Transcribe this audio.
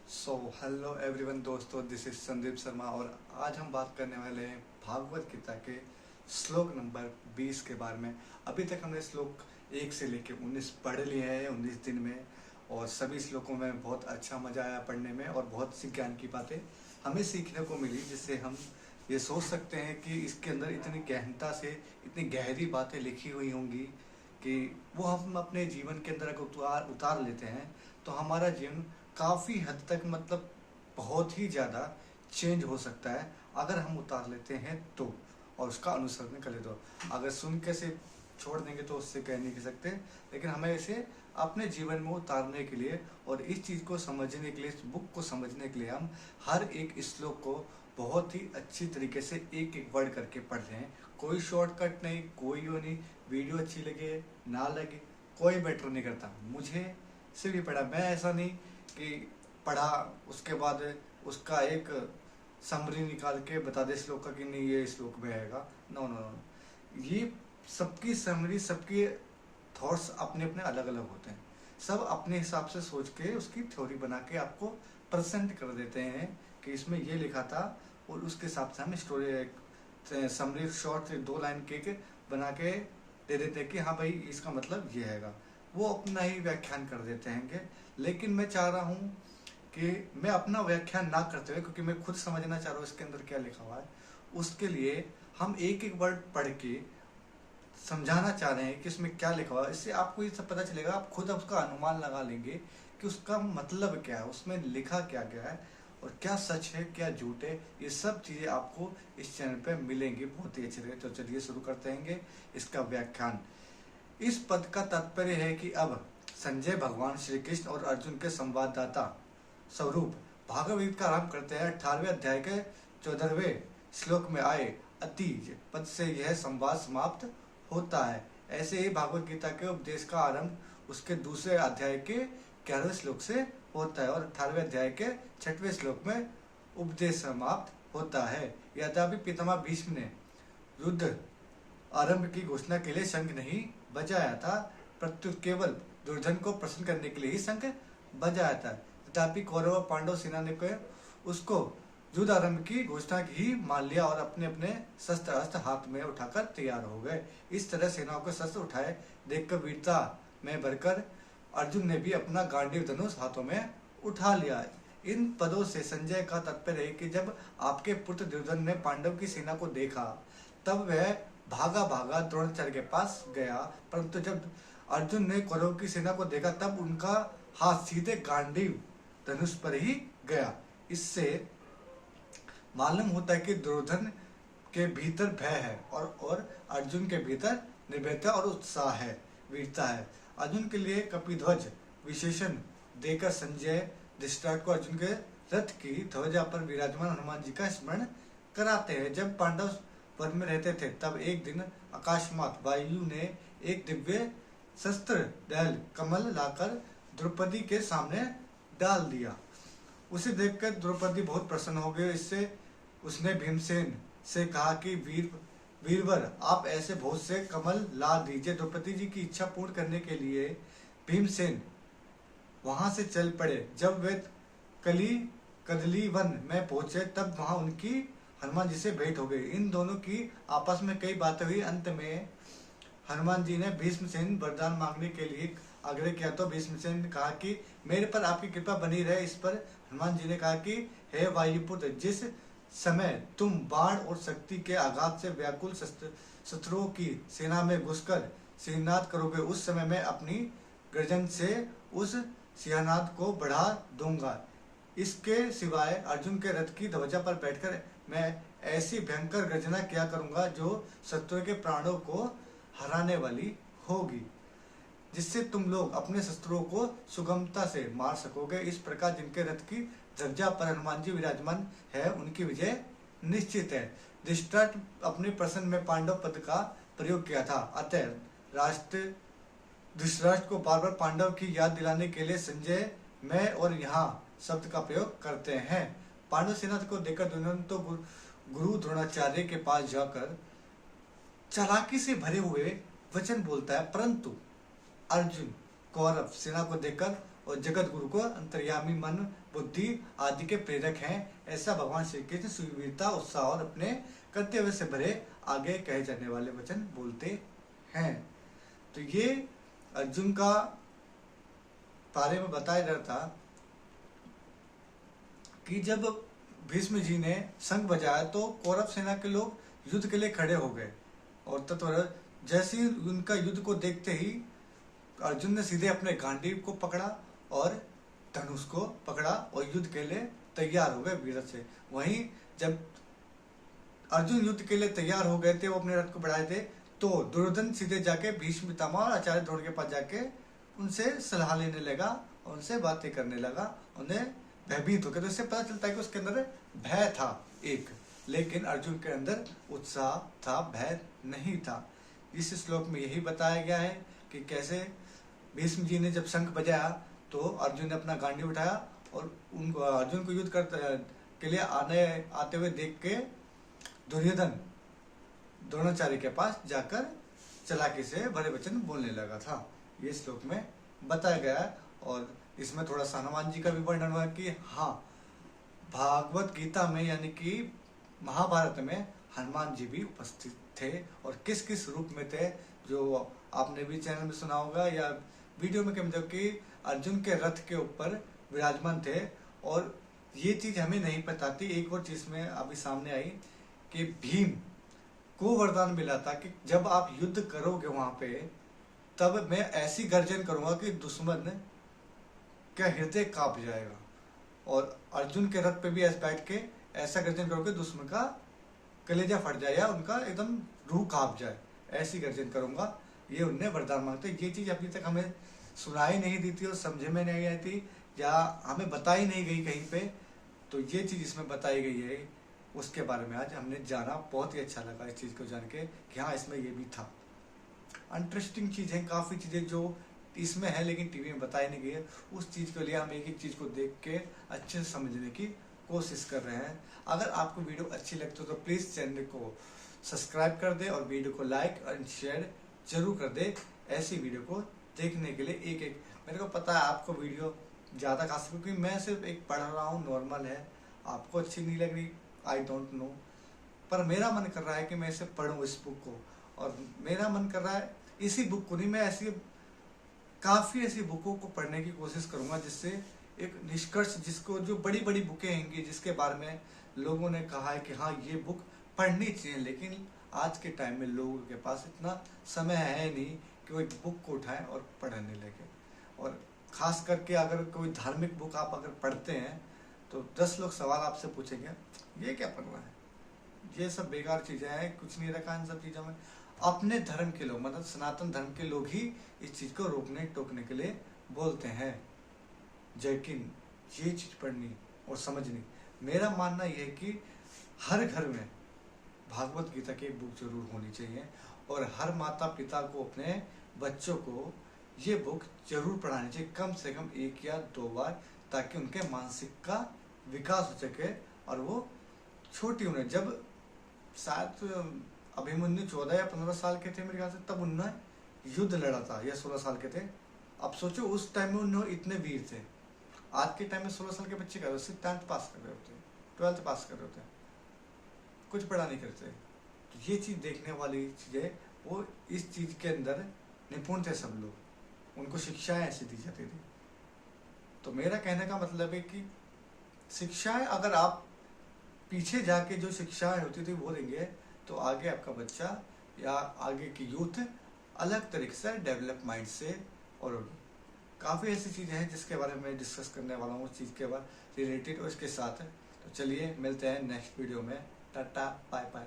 Hello everyone दोस्तों, this is Sandeep Sharma और आज हम बात करने वाले हैं भागवत गीता के श्लोक नंबर 20 के बारे में। अभी तक हमने श्लोक 1 से लेकर 19 पढ़ लिए हैं 19 दिन में, और सभी श्लोकों में बहुत अच्छा मजा आया पढ़ने में और बहुत सी ज्ञान की बातें हमें सीखने को मिली, जिससे हम ये सोच सकते हैं कि इसके अंदर इतनी गहनता से इतनी गहरी बातें लिखी हुई होंगी कि वो हम अपने जीवन के अंदर अगर उतार लेते हैं तो हमारा जीवन काफ़ी हद तक मतलब बहुत ही ज़्यादा चेंज हो सकता है अगर हम उतार लेते हैं तो, और उसका अनुसरण कर ले तो। अगर सुन के से छोड़ देंगे तो उससे कह नहीं सकते, लेकिन हमें इसे अपने जीवन में उतारने के लिए और इस चीज़ को समझने के लिए, इस बुक को समझने के लिए हम हर एक श्लोक को बहुत ही अच्छी तरीके से एक एक वर्ड करके पढ़ रहे हैं। कोई शॉर्टकट नहीं, कोई वो नहीं, वीडियो अच्छी लगे ना लगे कोई मैटर नहीं करता। मुझे सिर्फ ये पढ़ा, मैं ऐसा नहीं कि पढ़ा उसके बाद उसका एक समरी निकाल के बता दे श्लोक का कि नहीं ये श्लोक में आएगा। नो नो नो, ये सबकी समरी, सबके थॉट्स अपने अपने अलग अलग होते हैं। सब अपने हिसाब से सोच के उसकी थ्योरी बना के आपको प्रेजेंट कर देते हैं कि इसमें ये लिखा था, और उसके हिसाब से हम स्टोरी समरी शॉर्ट 2 लाइन के बना के दे देते हैं कि हाँ भाई इसका मतलब ये हैगा। वो अपना ही व्याख्यान कर देते हैं। लेकिन मैं चाह रहा हूँ कि मैं अपना व्याख्यान ना करते हुए, क्योंकि मैं खुद समझना चाह रहा हूँ इसके अंदर क्या लिखा हुआ है, उसके लिए हम एक एक वर्ड पढ़ के समझाना चाह रहे हैं कि इसमें क्या लिखा हुआ है। इससे आपको ये सब पता चलेगा, आप खुद उसका अनुमान लगा लेंगे कि उसका मतलब क्या है, उसमें लिखा क्या गया है और क्या सच है क्या झूठ है। ये सब चीज़ें आपको इस चैनल पे मिलेंगी बहुत ही अच्छी तरीके। तो चलिए शुरू करते हैं इसका व्याख्यान। इस पद का तात्पर्य है कि अब संजय भगवान श्री कृष्ण और अर्जुन के संवाददाता स्वरूप भागवत का आरंभ करते हैं। 18वें अध्याय के 14वें श्लोक में आए अति पद से यह संवाद समाप्त होता है। ऐसे ही भागवत गीता के उपदेश का आरंभ उसके दूसरे अध्याय के 11वें श्लोक से होता है और 18वें अध्याय के 6वें श्लोक में उपदेश समाप्त होता है। यद्यपि पितामह भीष्म ने युद्ध आरंभ की घोषणा के लिए शंख नहीं बजाया था, प्रत्युत केवल दुर्योधन को प्रसन्न करने के लिए ही शंख बजाया था। तथापि कौरव और पांडव सेना ने उसको युद्ध आरंभ की घोषणा ही मान लिया और अपने अपने शस्त्र अस्त्र हाथ में उठाकर तैयार हो गए। इस तरह सेनाओं के शस्त्र उठाए देखकर वीरता में भरकर अर्जुन ने भी अपना गांडीव धनुष हाथों में उठा लिया। इन पदों से संजय का तात्पर्य है कि जब आपके पुत्र दुर्योधन ने पांडव की सेना को देखा तब वह भागा भागा द्रोणाचार्य के पास गया, परंतु जब अर्जुन ने कौरव की सेना को देखा तब उनका हाथ सीधे गांडीव धनुष पर ही गया। इससे मालूम होता है कि दुर्योधन के भीतर भय है और अर्जुन के भीतर निर्भयता और उत्साह है, वीरता है। अर्जुन के लिए कपिध्वज विशेषण देकर संजय धृतराष्ट्र को अर्जुन के रथ की ध्वजा पर विराजमान हनुमान जी का स्मरण कराते हैं। जब पांडव वन में रहते थे तब एक दिन अकस्मात वायु ने एक दिव्य शस्त्र दल कमल लाकर द्रौपदी के सामने डाल दिया। उसे देखकर द्रौपदी बहुत प्रसन्न हो गई। इससे उसने भीमसेन से कहा कि वीरवर आप ऐसे बहुत से कमल ला दीजिए। द्रौपदी जी की इच्छा पूर्ण करने के लिए भीमसेन वहां से चल पड़े। जब वे कदली वन में पहुंचे तब वहां उनकी हनुमान जी से भेंट हो गई। इन दोनों की आपस में कई बातें हुई। अंत में हनुमान जी ने भीष्मसेन वरदान मांगने के लिए आग्रह किया तो भीष्मसेन ने कहा कि मेरे पर आपकी कृपा बनी रहे। इस पर हनुमान जी ने कहा कि हे वायुपुत्र, जिस समय तुम बाण और शक्ति के आघात से व्याकुल शत्रुओं की सेना में घुसकर सिंहनाद करोगे, उस समय मैं अपनी गर्जन से उस सिंहनाद को बढ़ा दूंगा। इसके सिवाय अर्जुन के रथ की ध्वजा पर बैठकर मैं ऐसी भयंकर गर्जना किया करूंगा जो शत्रु के प्राणों को हराने वाली होगी, जिससे तुम लोग अपने शत्रुओं को सुगमता से मार सकोगे। इस प्रकार जिनके रथ की ध्वजा पर हनुमान जी विराजमान है उनकी विजय निश्चित है। धृतराष्ट्र अपने प्रश्न में पांडव पद का प्रयोग किया था, अतः धृतराष्ट्र को बार बार पांडव की याद दिलाने के लिए संजय मैं और यहाँ शब्द का प्रयोग करते हैं। पांडव सेना को देखकर दुर्योधन तो गुरु द्रोणाचार्य के पास जाकर चालाकी से भरे हुए वचन बोलता है, परंतु अर्जुन कौरव सेना को देखकर और जगत गुरु को अंतर्यामी मन बुद्धि आदि के प्रेरक हैं, ऐसा भगवान श्री कृष्ण सुवीरता, उत्साह और अपने कर्तव्य से भरे आगे कहे जाने वाले वचन बोलते हैं। तो ये अर्जुन का बारे में बताया जा रहा था कि जब भीष्म जी ने शंख बजाया तो कौरव सेना के लोग युद्ध के लिए खड़े हो गए, और तत्पर जैसे ही उनका युद्ध को देखते ही अर्जुन ने सीधे अपने गांडीव को पकड़ा और धनुष को पकड़ा और युद्ध के लिए तैयार हो गए वीर से। वहीं जब अर्जुन युद्ध के लिए तैयार हो गए थे, वो अपने रथ को बढ़ाए थे, तो दुर्योधन सीधे जाके भीष्म पितामह और आचार्य द्रोण के पास जाके उनसे सलाह लेने लगा और उनसे बातें करने लगा, उन्हें भयभीत हो गया। तो इससे पता चलता है कि उसके अंदर भय था एक, लेकिन अर्जुन के अंदर उत्साह था, भय नहीं था। इस श्लोक में यही बताया गया है कि कैसे भीष्म जी ने जब शंख बजाया तो अर्जुन ने अपना गांडी उठाया और उनको अर्जुन को युद्ध के लिए आते हुए देख के दुर्योधन द्रोणाचार्य के पास जाकर चालाकी से भरे वचन बोलने लगा था। ये श्लोक में बताया गया है। और इसमें थोड़ा सा हनुमान जी का भी वर्णन हुआ कि हाँ, भागवत गीता में यानी कि महाभारत में हनुमान जी भी उपस्थित थे, और किस किस रूप में थे जो आपने भी चैनल में सुना होगा या वीडियो में, जब कि अर्जुन के रथ के ऊपर विराजमान थे। और ये चीज हमें नहीं पता थी। एक और चीज में अभी सामने आई कि भीम को वरदान मिला था कि जब आप युद्ध करोगे वहां पे, तब मैं ऐसी गर्जन करूंगा कि दुश्मन का हृदय कांप जाएगा। और अर्जुन के रथ पे भी ऐसे बैठ के ऐसा गर्जन करोगे दुश्मन का कलेजा फट जाए या उनका एकदम रूह कांप जाए, ऐसी गर्जन करूंगा। ये उनने वरदान मांगते। ये चीज अभी तक हमें सुनाई नहीं दी थी और समझे में नहीं आई थी या हमें बताई नहीं गई कहीं पे। तो ये चीज इसमें बताई गई है, उसके बारे में आज हमने जाना। बहुत ही अच्छा लगा इस चीज को जान के कि हाँ, इसमें ये भी था। इंटरेस्टिंग चीज है, काफी चीजें जो इसमें है लेकिन टीवी में बताई नहीं गई है। उस चीज के लिए हम एक एक चीज को देख के अच्छे से समझने की कोशिश कर रहे हैं। अगर आपको वीडियो अच्छी लगती हो तो प्लीज चैनल को सब्सक्राइब कर दे और वीडियो को लाइक और शेयर जरूर कर दे। ऐसी वीडियो को देखने के लिए एक एक, मेरे को पता है आपको वीडियो ज्यादा खास, क्योंकि मैं सिर्फ एक पढ़ रहा हूँ, नॉर्मल है, आपको अच्छी नहीं लग रही, आई डोंट नो, पर मेरा मन कर रहा है कि मैं इसे पढूं इस बुक को। और मेरा मन कर रहा है इसी बुक को नहीं, मैं ऐसी काफी ऐसी बुकों को पढ़ने की कोशिश करूंगा जिससे एक निष्कर्ष, जिसको जो बड़ी बड़ी बुकें होंगी जिसके बारे में लोगों ने कहा है कि हाँ ये बुक पढ़नी चाहिए, लेकिन आज के टाइम में लोगों के पास इतना समय है नहीं कि वो एक बुक को उठाएं और पढ़ने लगे। और खास करके अगर कोई धार्मिक बुक आप अगर पढ़ते हैं तो 10 लोग सवाल आपसे पूछेंगे, ये क्या पढ़ रहा है, ये सब बेकार चीजें हैं, कुछ नहीं रखा इन सब चीजों में। अपने धर्म के लोग, मतलब सनातन धर्म के लोग ही इस चीज को रोकने टोकने के लिए बोलते हैं। लेकिन ये चीज पढ़नी और समझनी, मेरा मानना यह है कि हर घर में भागवत गीता की बुक जरूर होनी चाहिए और हर माता पिता को अपने बच्चों को ये बुक जरूर पढ़ानी चाहिए, कम से कम 1 या 2 बार, ताकि उनके मानसिक का विकास हो सके। और वो छोटी उम्र, जब शायद अभिमन्यु 14 या 15 साल के थे मेरे ख्याल से, तब उन्होंने युद्ध लड़ा था, या 16 साल के थे। अब सोचो उस टाइम में उन्होंने इतने वीर थे। आज के टाइम में 16 साल के बच्चे कर रहे, 10th पास कर रहे होते, 12th पास कर रहे होते, कुछ पढ़ा नहीं करते। तो ये चीज देखने वाली चीज है। वो इस चीज के अंदर निपुण थे सब लोग, उनको शिक्षाएं ऐसी दी जाती थी। तो मेरा कहने का मतलब है कि शिक्षाएं अगर आप पीछे जाके जो शिक्षाएं होती थी वो देंगे तो आगे आपका बच्चा या आगे की यूथ अलग तरीके से डेवलप माइंड से और होगी। काफ़ी ऐसी चीज़ें हैं जिसके बारे में डिस्कस करने वाला हूँ, उस चीज़ के बाद रिलेटेड और इसके साथ। तो चलिए मिलते हैं नेक्स्ट वीडियो में। Tata bye bye.